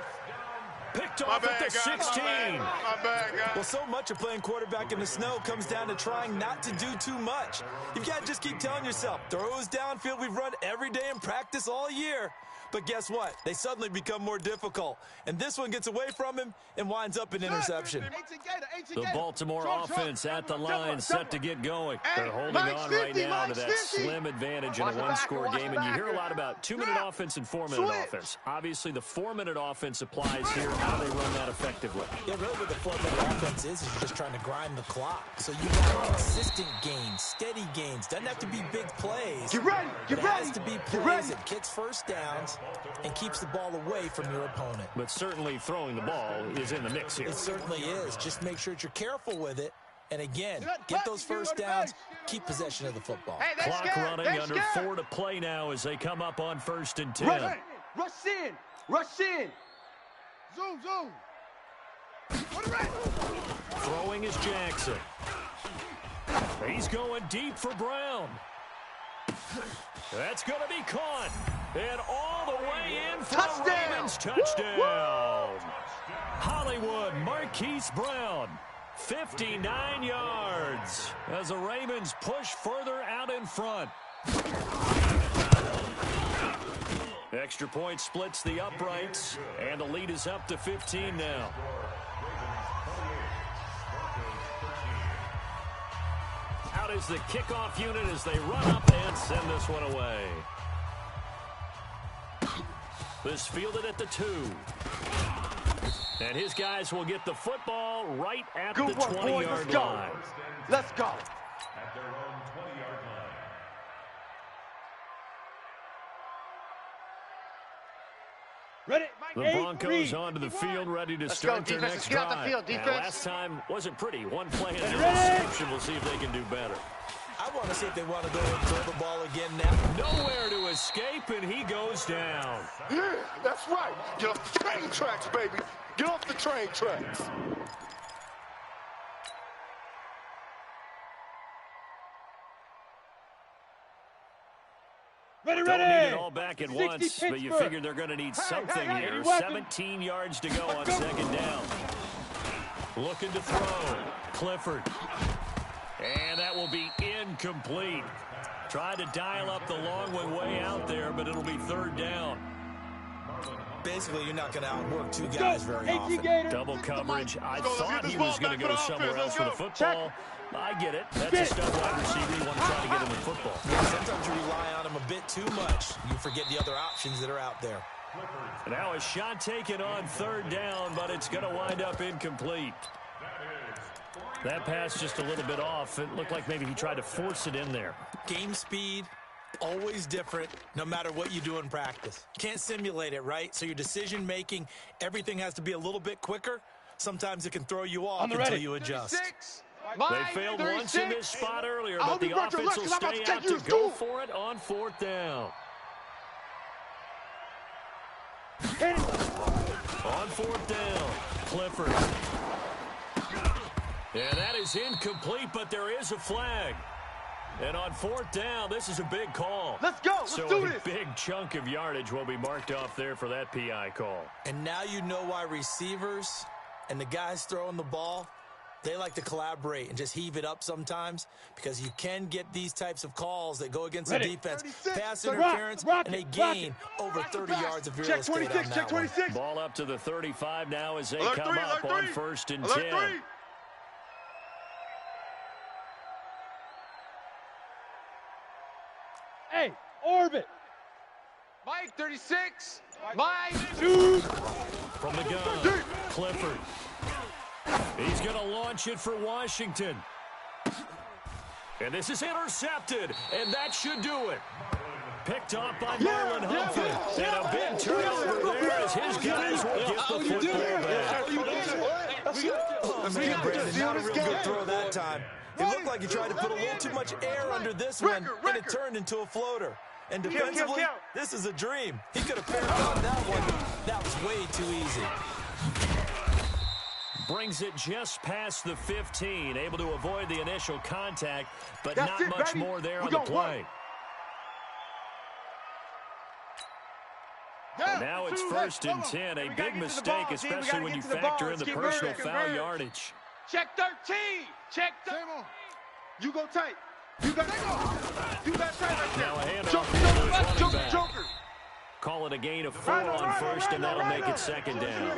A: Picked off at the 16.
E: Well, so much of playing quarterback in the snow comes down to trying not to do too much. You've got to just keep telling yourself, throws downfield we've run every day in practice all year. But guess what? They suddenly become more difficult. And this one gets away from him and winds up an interception.
A: The Baltimore offense at the line, set to get going. They're holding on right now to that slim advantage in a one-score game. And you hear a lot about 2-minute offense and 4-minute offense. Obviously, the 4-minute offense applies here. How they run that effectively.
E: Yeah, really what the 4-minute offense is you're just trying to grind the clock. So you got consistent gains, steady gains. Doesn't have to be big plays.
G: Get ready.
E: It has to be plays that gets first downs and keeps the ball away from your opponent.
A: But certainly throwing the ball is in the mix here.
E: It certainly is. Just make sure that you're careful with it. And again, get those first downs, keep possession of the football.
A: Clock running under 4 to play now as they come up on 1st and 10.
G: Rush in. Rush in.
D: Zoom.
A: Throwing is Jackson. He's going deep for Brown. That's going to be caught. And all the way in for the Ravens touchdown. Hollywood Marquise Brown, 59 yards as the Ravens push further out in front. Extra point splits the uprights, and the lead is up to 15 now. Out is the kickoff unit as they run up and send this one away. This fielded at the 2. And his guys will get the football right at the 20-yard line.
G: Let's go.
F: At their own 20-yard line.
C: Ready?
A: The Broncos onto the field, ready to start their next drive. Last time wasn't pretty. One play in the interception. We'll see if they can do better.
E: I want to see if they want to go and throw the ball again now.
A: Nowhere to escape, and he goes down.
D: Yeah, that's right. Get off the train tracks, baby. Get off the train tracks.
C: Ready.
A: Don't need it all back at once, but you figure they're going to need something here. 17 yards to go on 2nd down. Looking to throw. Clifford. And that will be incomplete. Tried to dial up the long one way out there, but it'll be 3rd down.
E: Basically, you're not going to outwork two guys very often.
A: Double coverage. I thought he was going to go somewhere else with the football. I get it. That's a stud wide receiver. You want to try to get him in football.
E: Yeah, sometimes you rely on him a bit too much. You forget the other options that are out there.
A: Now a shot taken on 3rd down, but it's going to wind up incomplete. That pass just a little bit off. It looked like maybe he tried to force it in there.
E: Game speed, Always different, no matter what you do in practice. Can't simulate it, right? So your decision-making, everything has to be a little bit quicker. Sometimes it can throw you off until you adjust.
G: 36.
A: They failed once in this spot earlier, but the offense will stay out to go for it on 4th down. On 4th down, Clifford. And that is incomplete, but there is a flag. And on 4th down, this is a big call.
G: Let's go. Let's do this.
A: So a big chunk of yardage will be marked off there for that PI call.
E: And now you know why receivers and the guys throwing the ball, they like to collaborate and just heave it up sometimes, because you can get these types of calls that go against the defense. Pass interference, and they gain over 30 yards of real estate on that
D: check 26.
A: Ball up to the 35 now as they
B: Alert
A: come
B: three,
A: up
B: alert
A: on
B: three.
A: 1st and
B: Alert
A: 10.
B: 3.
C: Hey, orbit.
G: Mike, 36. Mike.
A: From the gun, Clifford. He's going to launch it for Washington. And this is intercepted, and that should do it. Picked off by Marlon Humphrey. And a big turnover there as his guys will get the football back.
E: Oh, man, Brandon, not a real good throw that time. It looked like he tried to put a little too much air under this one, and it turned into a floater. And defensively, this is a dream. He could have paired on that one. That was way too easy.
A: Brings it just past the 15, able to avoid the initial contact, but not much more there on the play. And now it's 1st and 10, a big mistake, especially when you factor in the personal foul yardage.
G: Check 13. Check 13.
D: You go tight. You got tight right there.
A: Now a handoff to the running back.
D: Joker.
A: Call it a gain of 4 on 1st, and that'll make it 2nd down.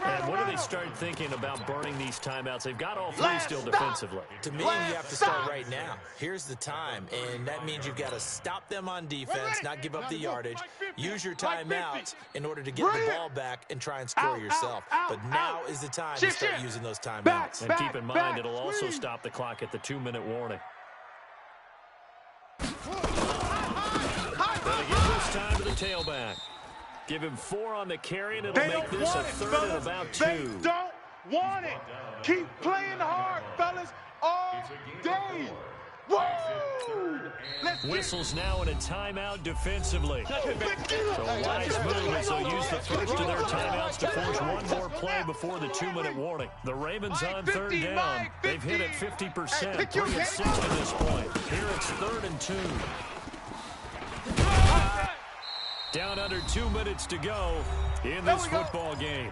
A: And when do they start thinking about burning these timeouts? They've got all 3 still defensively.
E: To me, you have to start right now. Here's the time, and that means you've got to stop them on defense, not give up the yardage. Use your timeouts in order to get the ball back and try and score yourself. But now is the time to start using those timeouts.
A: And keep in mind, it'll also stop the clock at the 2-minute warning. Time to the tailback. Give him 4 on the carry, and it'll make this a 3rd and about 2.
D: They don't want it. Keep playing hard, fellas, all day. Woo!
A: Whistles now in a timeout defensively. So a wise move as they'll use the first of their timeouts to force one more play before the 2-minute warning. The Ravens on 3rd down. They've hit at 50%, 3 of 6 to this point. Here it's 3rd and 2. Down under 2 minutes to go in this football game.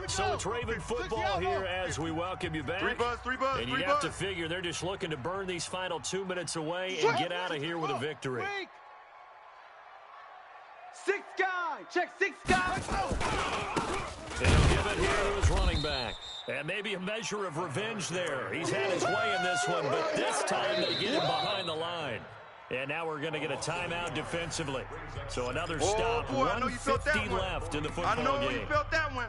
A: So it's Raven football here as we welcome you back.
B: 3 buzz.
A: And you have to figure they're just looking to burn these final 2 minutes away and get out of here with a victory.
G: 6 guy. Check 6 guy.
A: And he'll give it here to his running back. And maybe a measure of revenge there. He's had his way in this one, but this time they get him behind the line. And now we're going to get a timeout defensively. So another stop.
B: Boy, I know you felt that
A: 1:50
B: one.
A: left in the football game.
B: I know you felt that one.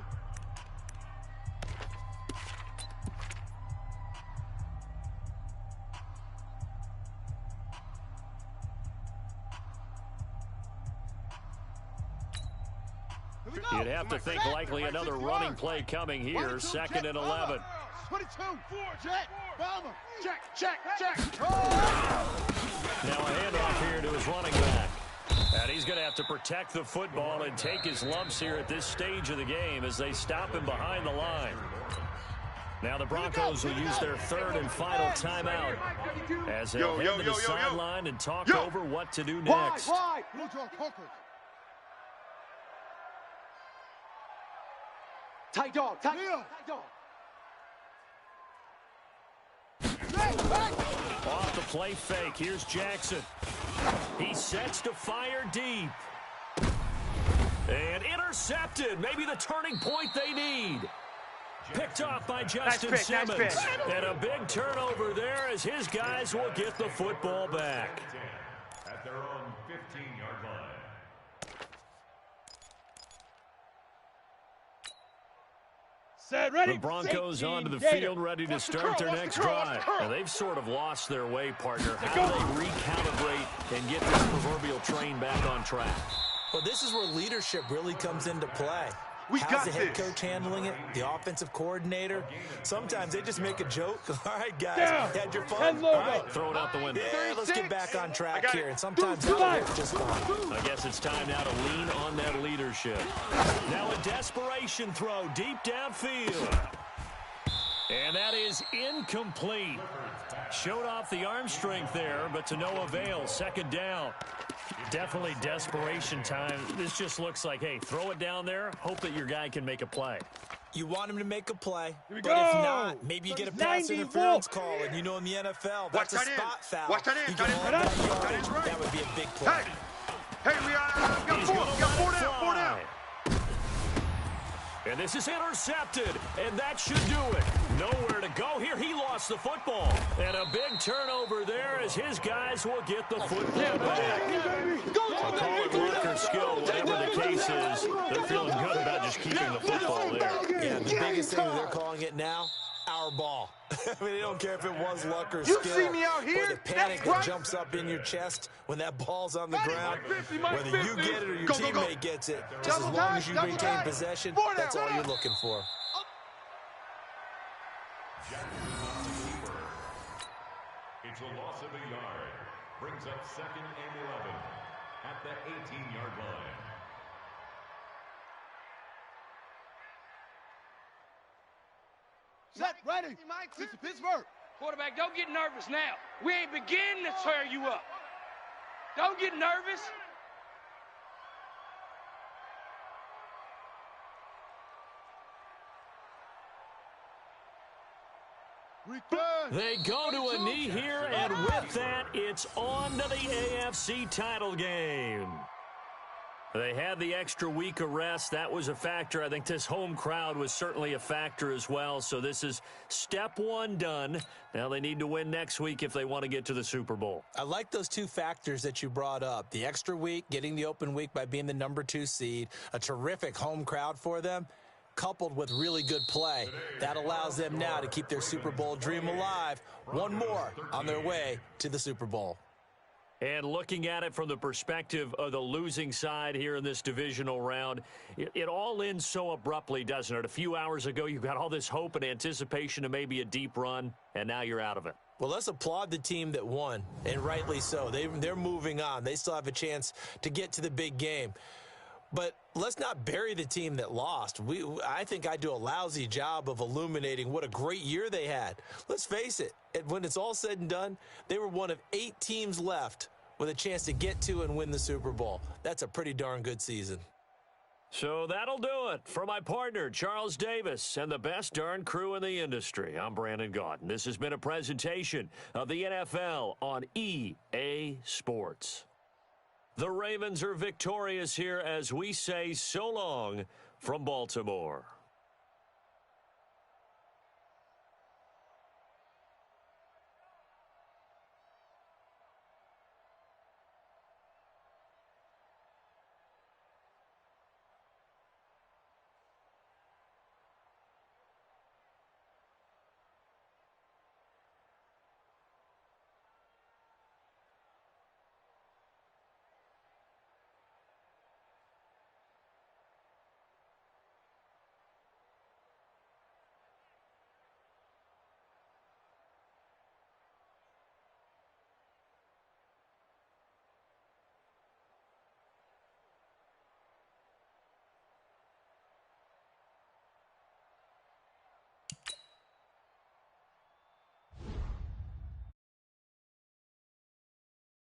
A: You'd have to think likely another running play coming here. 2nd and 11.
D: 22, 4, check. Bomber, check.
A: Now a handoff here to his running back. And he's going to have to protect the football and take his lumps here at this stage of the game as they stop him behind the line. Now the Broncos will use their 3rd and final timeout as they'll head to the sideline and talk over what to do next.
G: Tight dog.
A: Off the play fake. Here's Jackson. He sets to fire deep. And intercepted. Maybe the turning point they need. Picked off by Justin Simmons. And a big turnover there as his guys will get the football back.
F: At their own 15-yard line.
C: Set, ready.
A: The Broncos onto the
C: Gator.
A: field, ready to start their next drive. Now, they've sort of lost their way, partner. How do they recalibrate and get this proverbial train back on track?
E: Well, this is where leadership really comes into play.
B: got
E: How's the head
B: this.
E: coach handling it? The offensive coordinator? Sometimes they just make a joke. All right, guys,
C: Down.
E: had your fun?
C: Head
E: All
C: logo.
E: right,
A: Throw it out the window.
E: yeah, let's get back on track here. And sometimes
C: Move
E: that'll
C: back.
E: work just fine.
A: I guess it's time now to lean on that leadership. Now a desperation throw deep downfield. And that is incomplete. Showed off the arm strength there, but to no avail. Second down. Definitely desperation time. This just looks like, hey, throw it down there, hope that your guy can make a play.
E: You want him to make a play,
C: we
E: but
C: go.
E: if not, maybe you get a pass
C: 90
E: interference call, and you know in the NFL, that's a
B: Watch that in.
E: spot foul.
B: Watch that in.
E: You get all
B: That
E: that
B: in.
E: yardage,
B: Right.
E: that would be a big play.
B: Hey, we got four down, four down.
A: And this is intercepted, and that should do it. Nowhere to go here. He lost the football. And a big turnover there as his guys will get the football back. I'll call it luck or skill, whatever the case is. They're feeling good about just keeping the football there.
E: Yeah, the biggest thing that they're calling it now, our ball. I mean, they don't care if it was luck or
B: You
E: skill.
B: see me out here?
E: Or the panic
B: That's
E: that
B: right.
E: jumps up in your chest when that ball's on the ground.
B: 50,
E: Whether you get it or your
B: Go, go, go.
E: teammate gets it, just as
B: Double
E: long
B: time,
E: as you
B: double
E: maintain
B: time.
E: possession,
B: Four down,
E: that's all
B: right
E: you're
B: up.
E: looking for.
F: It's a loss of a yard. Brings up 2nd and 11 at the 18-yard line.
D: Set, ready. This is Pittsburgh.
G: Quarterback, don't get nervous now. We ain't beginning to tear you up. Don't get nervous.
A: They go to a knee here, and with that, it's on to the AFC title game. They had the extra week of rest. That was a factor. I think this home crowd was certainly a factor as well. So this is step one done. Now they need to win next week if they want to get to the Super Bowl.
E: I like those two factors that you brought up. The extra week, getting the open week by being the number 2 seed, a terrific home crowd for them, coupled with really good play. That allows them now to keep their Super Bowl dream alive. One more on their way to the Super Bowl.
A: And looking at it from the perspective of the losing side here in this divisional round, it all ends so abruptly, doesn't it? A few hours ago, you got all this hope and anticipation to maybe a deep run, and now you're out of it.
E: Well, let's applaud the team that won, and rightly so. They're moving on. They still have a chance to get to the big game. But let's not bury the team that lost. I think I do a lousy job of illuminating what a great year they had. Let's face it, when it's all said and done, they were one of 8 teams left with a chance to get to and win the Super Bowl. That's a pretty darn good season.
A: So that'll do it. For my partner, Charles Davis, and the best darn crew in the industry, I'm Brandon Gaudin. This has been a presentation of the NFL on EA Sports. The Ravens are victorious here as we say so long from Baltimore.